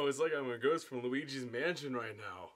know, it's like I'm a ghost from Luigi's Mansion right now.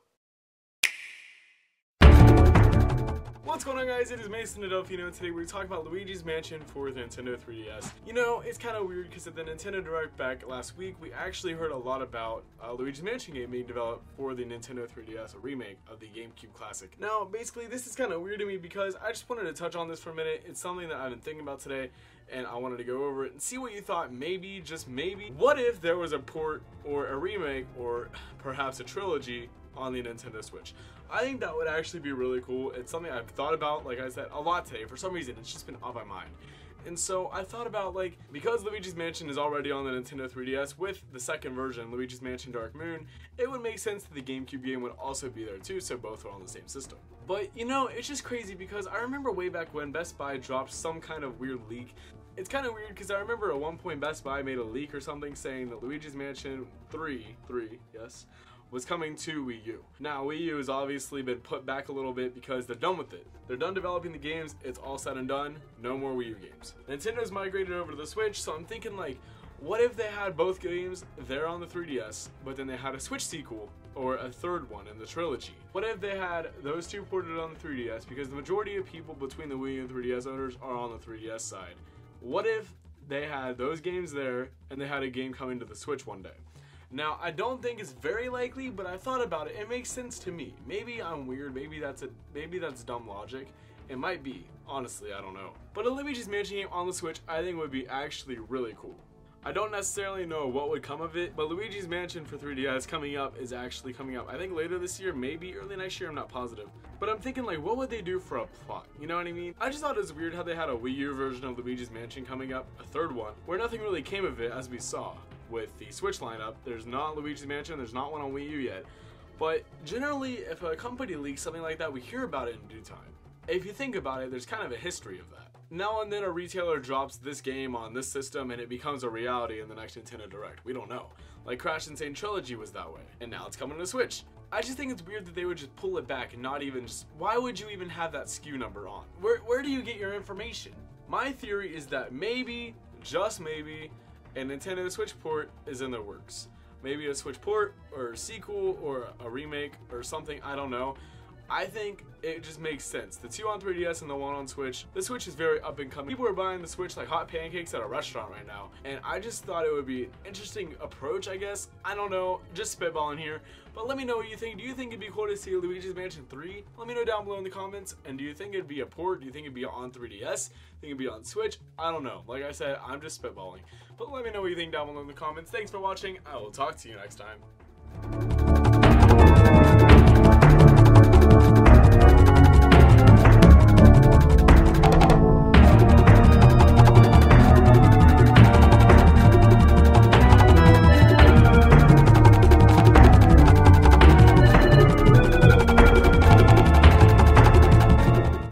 What's going on, guys? It is Mason Adolfino, and today we're talking about Luigi's Mansion for the Nintendo 3DS. You know, it's kind of weird because at the Nintendo Direct back last week, we actually heard a lot about Luigi's Mansion game being developed for the Nintendo 3DS, a remake of the GameCube classic. Now, basically, this is kind of weird to me because I just wanted to touch on this for a minute. It's something that I've been thinking about today, and I wanted to go over it and see what you thought. Maybe, just maybe, what if there was a port or a remake or perhaps a trilogy on the Nintendo Switch? I think that would actually be really cool. It's something I've thought about, like I said, a lot today. For some reason, it's just been on my mind. And so I thought about, like, because Luigi's Mansion is already on the Nintendo 3DS with the second version, Luigi's Mansion Dark Moon, it would make sense that the GameCube game would also be there too, so both are on the same system. But, you know, it's just crazy because I remember way back when Best Buy dropped some kind of weird leak. It's kind of weird because I remember at one point Best Buy made a leak or something saying that Luigi's Mansion 3, yes, was coming to Wii U. Now, Wii U has obviously been put back a little bit because they're done with it. They're done developing the games, it's all said and done, no more Wii U games. Nintendo's migrated over to the Switch, so I'm thinking, like, what if they had both games there on the 3DS, but then they had a Switch sequel, or a third one in the trilogy? What if they had those two ported on the 3DS, because the majority of people between the Wii U and 3DS owners are on the 3DS side? What if they had those games there, and they had a game coming to the Switch one day? Now, I don't think it's very likely, but I thought about it. It makes sense to me. Maybe I'm weird. Maybe that's dumb logic. It might be. Honestly, I don't know. But a Luigi's Mansion game on the Switch, I think would be actually really cool. I don't necessarily know what would come of it, but Luigi's Mansion for 3DS coming up is actually coming up. I think later this year, maybe early next year, I'm not positive. But I'm thinking, like, what would they do for a plot? You know what I mean? I just thought it was weird how they had a Wii U version of Luigi's Mansion coming up, a third one, where nothing really came of it, as we saw. With the Switch lineup, there's not Luigi's Mansion, there's not one on Wii U yet. But generally, if a company leaks something like that, we hear about it in due time. If you think about it, there's kind of a history of that. Now and then a retailer drops this game on this system and it becomes a reality in the next Nintendo Direct. We don't know. Like Crash Insane Trilogy was that way, and now it's coming to Switch. I just think it's weird that they would just pull it back and not even just, why would you even have that SKU number on? Where do you get your information? My theory is that maybe, just maybe, a Nintendo Switch port is in the works. Maybe a Switch port, or a sequel, or a remake, or something, I don't know. I think it just makes sense. The two on 3DS and the one on Switch. The Switch is very up and coming. People are buying the Switch like hot pancakes at a restaurant right now. And I just thought it would be an interesting approach, I guess. I don't know, just spitballing here. But let me know what you think. Do you think it'd be cool to see Luigi's Mansion 3? Let me know down below in the comments. And do you think it'd be a port? Do you think it'd be on 3DS? Think it'd be on Switch? I don't know. Like I said, I'm just spitballing. But let me know what you think down below in the comments. Thanks for watching. I will talk to you next time.